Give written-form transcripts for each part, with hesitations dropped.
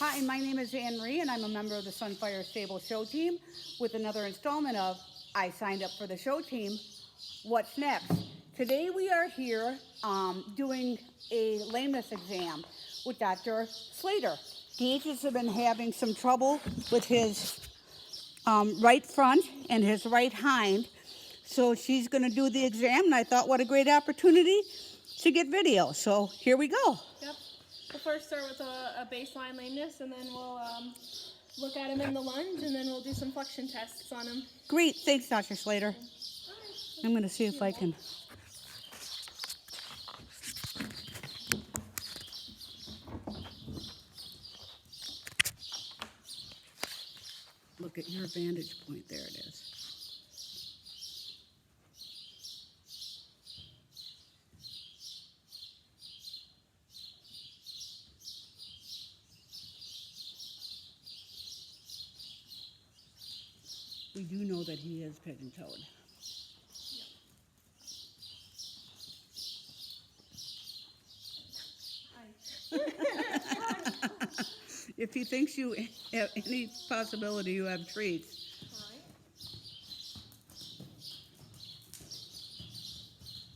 Hi, my name is Anne Marie, and I'm a member of the Sunfire Stable show team with another installment of I Signed Up for the Show Team. What's next? Today we are here doing a lameness exam with Dr. Slater. He has been having some trouble with his right front and his right hind, so she's going to do the exam, and I thought what a great opportunity to get video. So here we go. Yep. We'll first start with a baseline lameness, and then we'll look at him in the lunge, and then we'll do some flexion tests on him. Great. Thanks, Dr. Slater. I'm going to see if I can. Look at your vantage point. There it is. We do know that he is pigeon-toed. If he thinks you have any possibility you have treats. All right.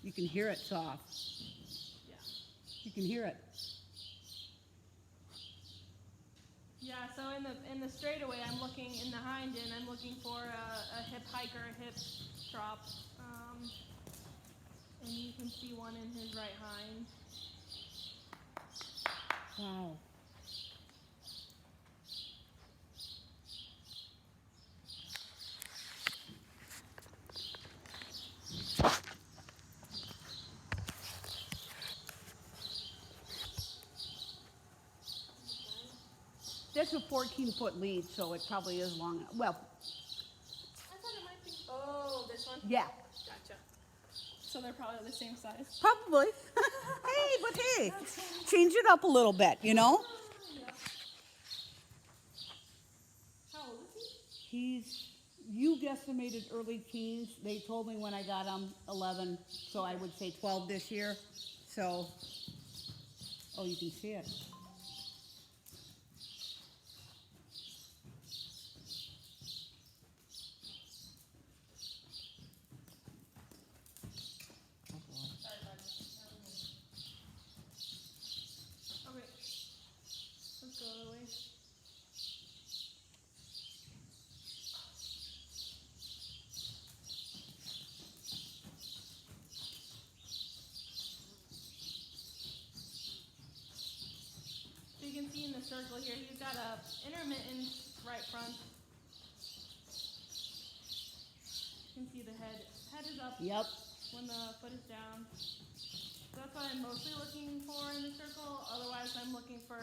You can hear it soft. Yeah. You can hear it. Yeah, so in the straightaway, I'm looking in the hind end. I'm looking for a hip hike or a hip drop, and you can see one in his right hind. Wow. That's a 14-foot lead, so it probably is long. Well, I thought it might be. Oh, this one? yeah, Gotcha. So they're probably the same size. probably. Hey, but hey, change it up a little bit, you know? Yeah. How old is he? You guesstimated early teens. They told me when I got him 11, so I would say 12 this year. So, oh, you can see it. Okay. Let's go the other way. So you can see in the circle here, he's got a intermittent right front. You can see the head. Head is up Yep. when the foot is down. So that's what I'm mostly looking for in the circle. Otherwise, I'm looking for,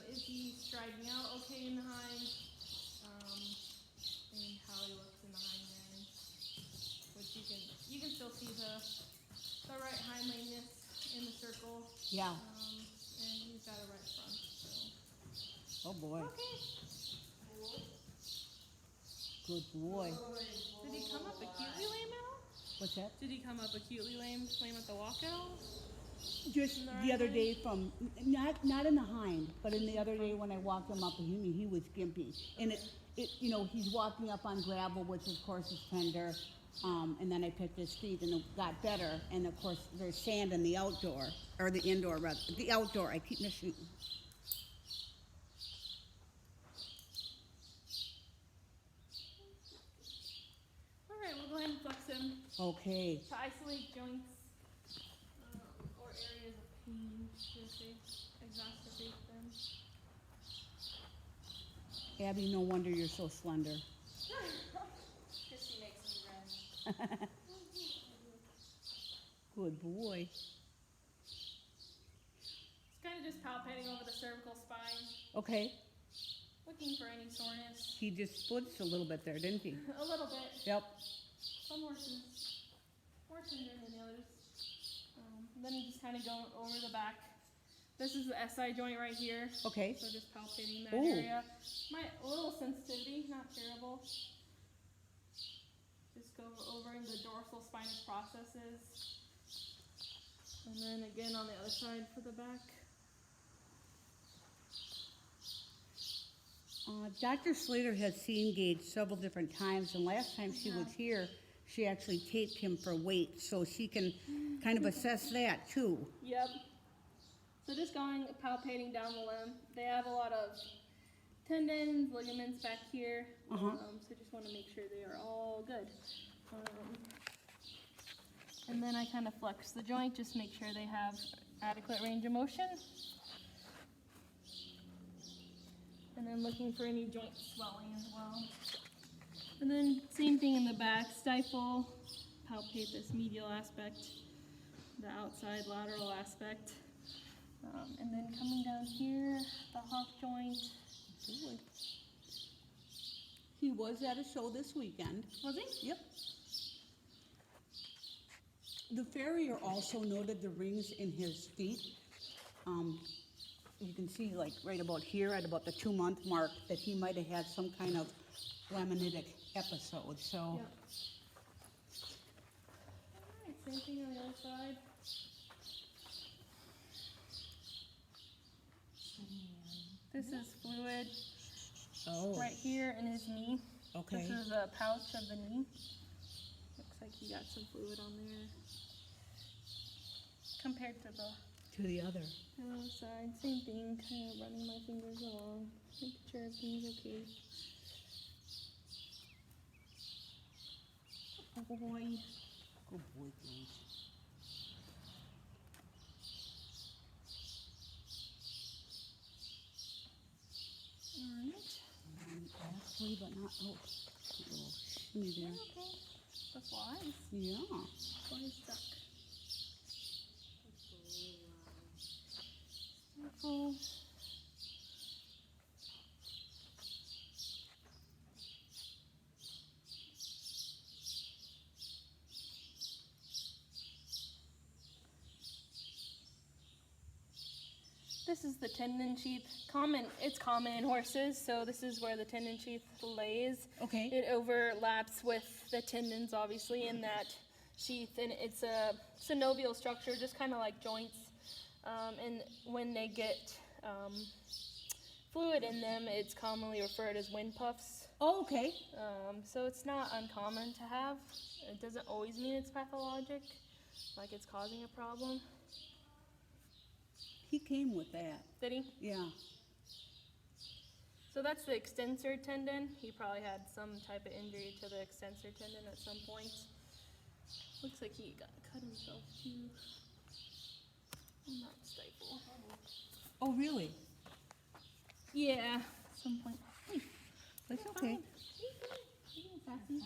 is he striding out okay in the hind, and how he looks in the hind end. Which you can still see the right hind lameness in the circle. Yeah. And he's got a right front. So. Oh boy. Okay. Good boy. Did he come up acutely lame at all? What's that? Did he come up acutely lame at the walk at all? Just the other day from, not in the hind, but in the other day when I walked him up, he was gimpy. And he's walking up on gravel, which of course is tender. And then I picked his feet and it got better. And of course there's sand in the outdoor, or the indoor rather. The outdoor, I keep missing. All right, we'll go ahead and flex him Okay. to isolate joints or areas of pain if they exacerbate them. Abby, no wonder you're so slender. Because she makes me run. Good boy. It's kind of just palpating over the cervical spine, Okay. looking for any soreness. He just splitched a little bit there, didn't he? A little bit. Yep. Some horses more tender than the others. Then you just kind of go over the back. This is the SI joint right here. Okay. So just palpating that Ooh. area. A little sensitivity, not terrible. Just go over the dorsal spinous processes. And then again on the other side for the back. Dr. Slater has seen Gage several different times, and last time she was here, she actually taped him for weight, so she can kind of assess that too. Yep. So just going, palpating down the limb. They have a lot of tendons, ligaments back here. So just want to make sure they are all good. And then I kind of flex the joint, just make sure they have adequate range of motion. And then looking for any joint swelling as well. And then same thing in the back, stifle, palpate this medial aspect, the outside lateral aspect. And then coming down here, the hock joint. Absolutely. He was at a show this weekend. Was he? Yep. The farrier also noted the rings in his feet. You can see like right about here at about the 2-month mark that he might have had some kind of laminitic episode, so. Yep. Alright, same thing on the other side. This is fluid right here in his knee. Okay. This is a pouch of the knee. Looks like he got some fluid on there. Compared to the other. other side, same thing, kind of running my fingers along, making sure everything's okay. Oh boy. Good boy, Gage. Alright. Actually, but not, oh, a little shimmy there. Okay. The flies. Yeah. Flies stuck. Careful. This is the tendon sheath. It's common in horses, so this is where the tendon sheath lays. Okay. It overlaps with the tendons, obviously, in that sheath, and it's a synovial structure, just kind of like joints. And when they get fluid in them, it's commonly referred as wind puffs. Oh, okay. So it's not uncommon to have. It doesn't always mean it's pathologic, like it's causing a problem. He came with that. Did he? Yeah. So that's the extensor tendon. He probably had some type of injury to the extensor tendon at some point. Looks like he cut himself too. Not stifle. Oh, really? Yeah, at some point. Hey, That's you're okay. fine. You're sassy.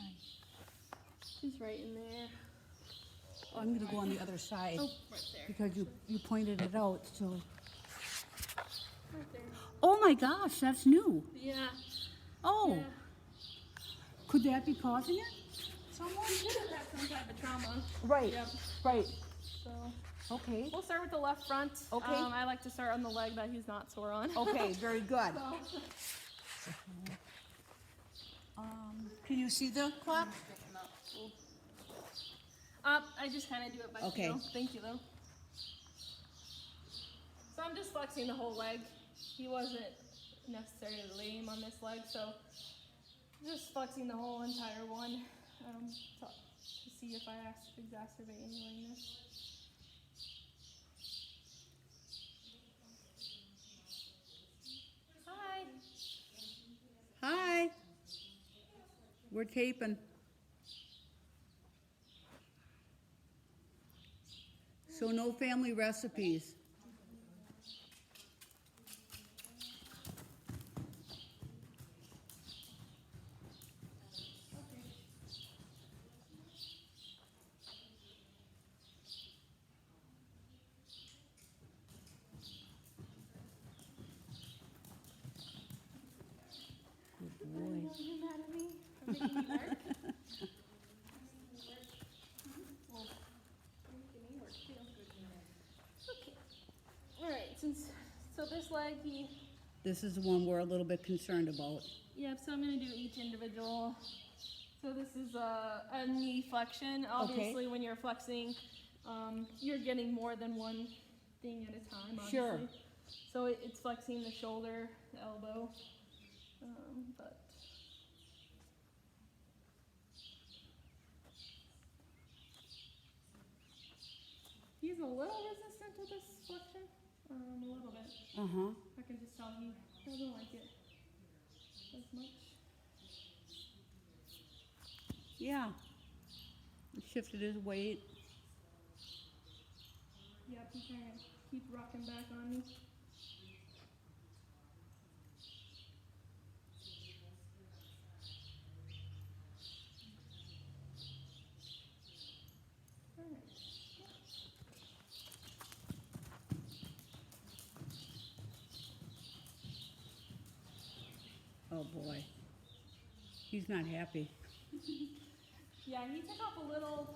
She's right in there. Oh, I'm gonna go on the other side Oh, right there. because you pointed it out, so. Right there. Oh my gosh, that's new. Yeah. Oh, Yeah. could that be causing it? Someone could have had some type of trauma. Right, Yep. right. So Okay, we'll start with the left front. Okay. I like to start on the leg that he's not sore on. okay, very good. So, Can you see the clock? I just kind of do it by Okay. feel. Thank you, though. So I'm just flexing the whole leg. He wasn't necessarily lame on this leg, so just flexing the whole entire one to see if I exacerbate any lameness. Hi. Hi. We're taping. So no family recipes. Good boy. You're mad at me for making me work? Well, you're making me work too. Okay. Alright, so this leg, This is the one we're a little bit concerned about. yep, so I'm going to do each individual. So this is a knee flexion. Obviously, when you're flexing, you're getting more than one thing at a time, obviously. Sure. So it's flexing the shoulder, the elbow. But he's a little resistant to this flexion, a little bit. Uh-huh. I can just tell he doesn't like it as much. Yeah. Shifted his weight. Yep, he kind of keep rocking back on me. Alright. Oh boy. He's not happy. Yeah, he took off a little,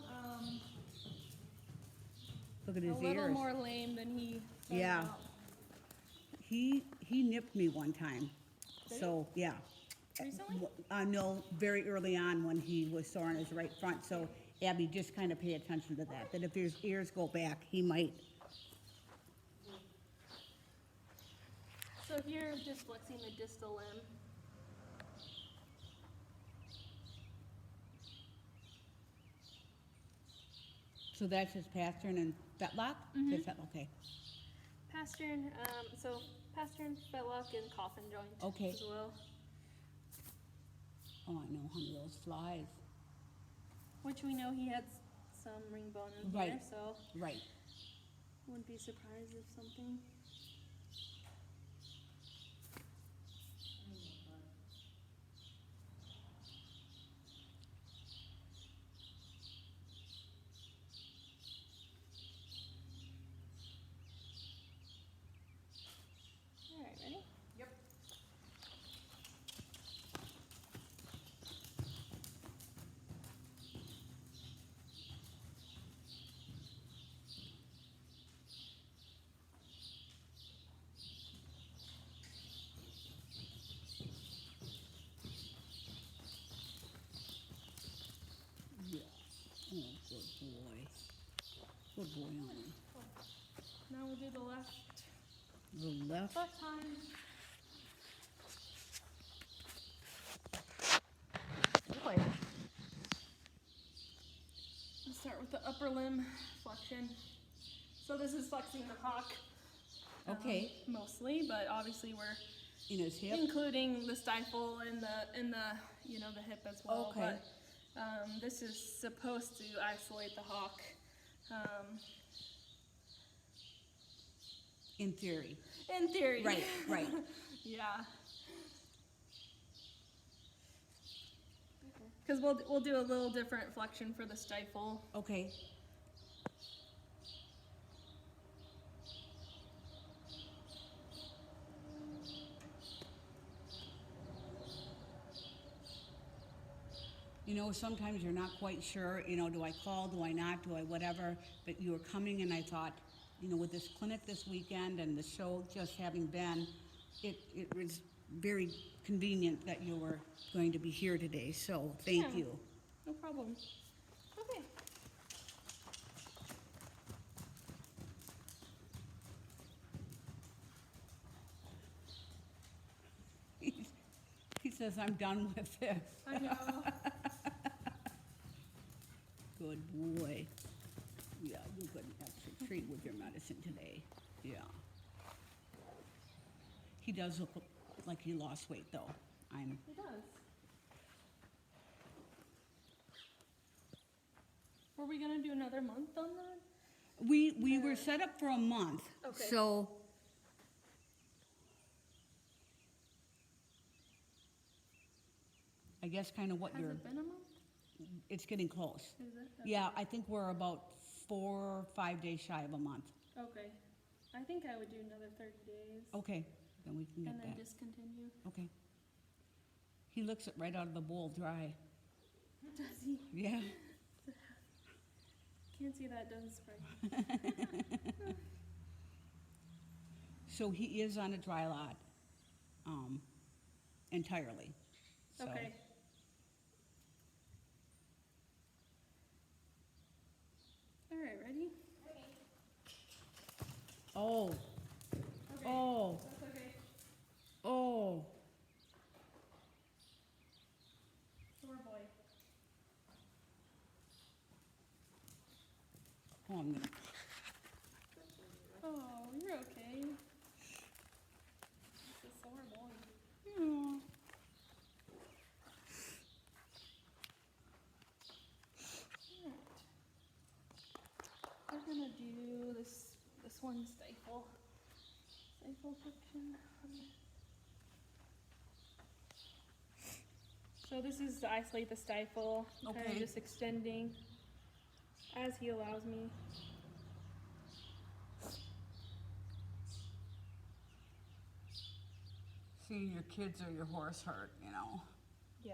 Look at a his little ears. more lame than he started Yeah. out. He nipped me one time. Did he? So, yeah. Recently? No, very early on when he was sore on his right front. So, Abby, just kind of pay attention to that. That if his ears go back, he might. So here, just flexing the distal limb. So that's his pastern and fetlock? Mhm. Okay. Pastern, so pastern, fetlock, and coffin joint Okay. as well. Oh, I know, honey, those flies. Which we know he had some ring bone in Right. there, so Right. wouldn't be surprised if something. All right, ready? Yep. Yeah. Oh, good boy. Good boy, honey. Now we'll do the left The left. time. Boy. We'll start with the upper limb flexion. So this is flexing the hock. Okay. Mostly, but obviously we're In his hip. including the stifle and the the hip as well. Okay. But this is supposed to isolate the hock. In theory. In theory. Right, right. Yeah. Because we'll do a little different flexion for the stifle. Okay. You know, sometimes you're not quite sure, do I call, do I not, do I whatever, but you were coming and I thought, with this clinic this weekend and the show just having been, it was very convenient that you were going to be here today, so thank Yeah. you. No problem. Okay. He says, I'm done with this. I know. Good boy. Yeah, you got an extra treat with your medicine today. Yeah. He does look like he lost weight, though. It does. Were we gonna do another month on that? We were set up for a month. Okay. So I guess kind of what Has you're, it been a month? it's getting close. Is it? Yeah, I think we're about 4 or 5 days shy of a month. Okay. I think I would do another 30 days. Okay, then we can get And then that. discontinue. Okay. He licks it right out of the bowl dry. Does he? Yeah. Can't see that doesn't spray. So he is on a dry lot, entirely. So, Okay. All right, ready? Oh, Okay. oh, That's okay. oh. I'm gonna, Oh, you're okay. It's a sore boy. yeah. We're gonna do this one stifle friction. So this is to isolate the stifle. Kind Okay. of just extending as he allows me. See, your kids or your horse hurt, you know. Yeah.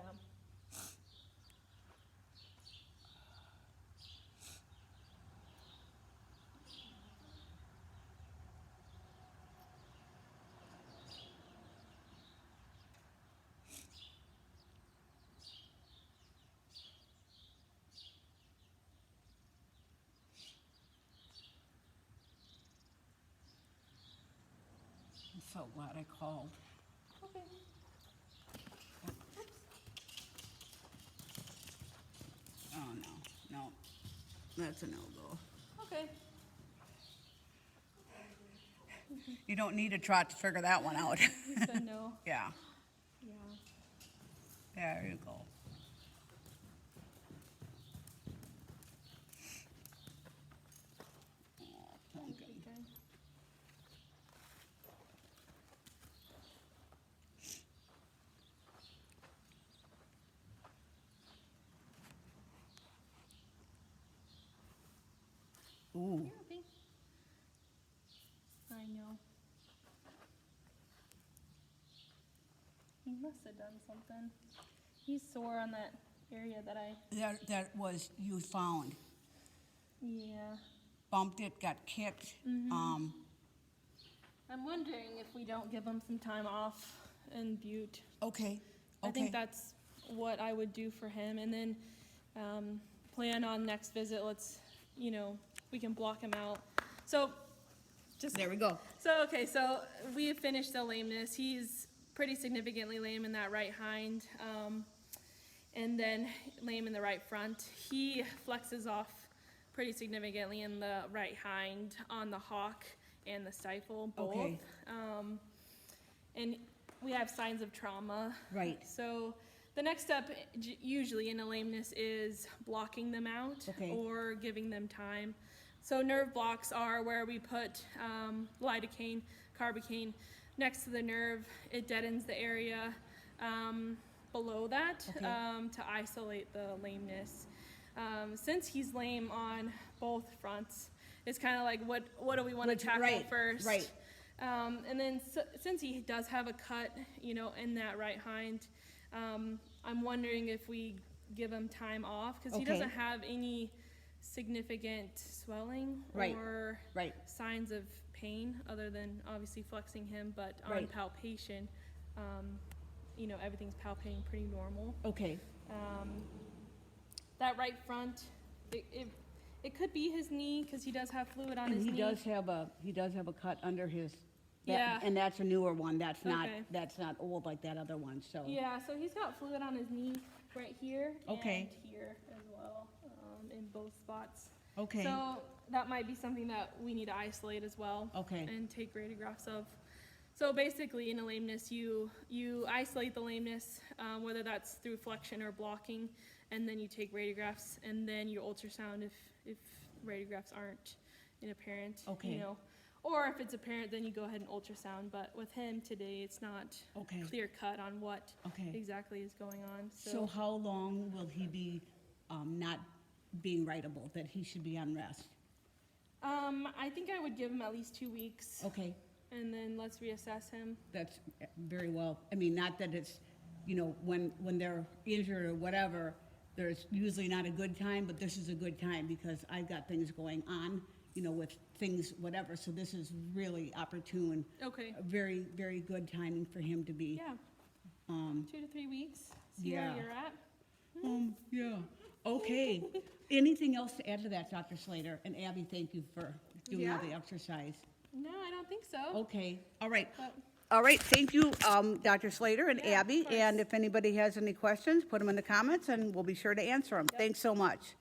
I'm so glad I called. Okay. Oh, no, that's a no-go. Okay. You don't need a trot to figure that one out. You said no. Yeah, Yeah. there you go. Oh, pumpkin. Okay. Ooh, You're okay. I know. He must have done something. He's sore on that area that I. that was, you found. Yeah. Bumped it, got kicked. I'm wondering if we don't give him some time off in Butte. Okay, I think okay. that's what I would do for him, and then plan on next visit. Let's, we can block him out. So, just There we go. so okay. So we have finished the lameness. He's pretty significantly lame in that right hind, and then lame in the right front. He flexes off pretty significantly in the right hind on the hock and the stifle, both. Okay. And we have signs of trauma. Right. So the next step usually in a lameness is blocking them out Okay. or giving them time. So nerve blocks are where we put lidocaine, carbocaine next to the nerve. It deadens the area below that Okay. to isolate the lameness. Since he's lame on both fronts, it's kind of like what do we want to tackle right, first? right. And then since he does have a cut, in that right hind, I'm wondering if we give him time off because he Okay. doesn't have any significant swelling Right, or right. signs of pain other than obviously flexing him, but on Right. palpation, everything's palpating pretty normal. Okay, That right front, it could be his knee because he does have fluid on and his he knee. does have a cut under his, Yeah. and that's a newer one, that's Okay. not old like that other one, so. Yeah, so he's got fluid on his knee right here Okay. and here as well, in both spots. Okay, So that might be something that we need to isolate as well. Okay. And take radiographs of. So basically, in a lameness, you isolate the lameness, whether that's through flexion or blocking, and then you take radiographs, and then you ultrasound if radiographs aren't apparent. Okay. Or if it's apparent, then you go ahead and ultrasound. But with him today, it's not Okay. clear cut on what Okay. exactly is going on. So how long will he be, not being writable, that he should be on rest? I think I would give him at least 2 weeks, Okay, and then let's reassess him. that's very well, I mean, not that it's, when they're injured or whatever, there's usually not a good time, but this is a good time because I've got things going on, with things, whatever, so this is really opportune. Okay. A very, very good timing for him to be. Yeah, Um, 2 to 3 weeks. See Yeah. where you're at. yeah, okay. Anything else to add to that, Dr. Slater? And Abby, thank you for doing all Yeah. the exercise. No, I don't think so. Okay, all right. But All right, thank you, Dr. Slater and Yeah, of Abby. course. And if anybody has any questions, put them in the comments and we'll be sure to answer them. Thanks so much.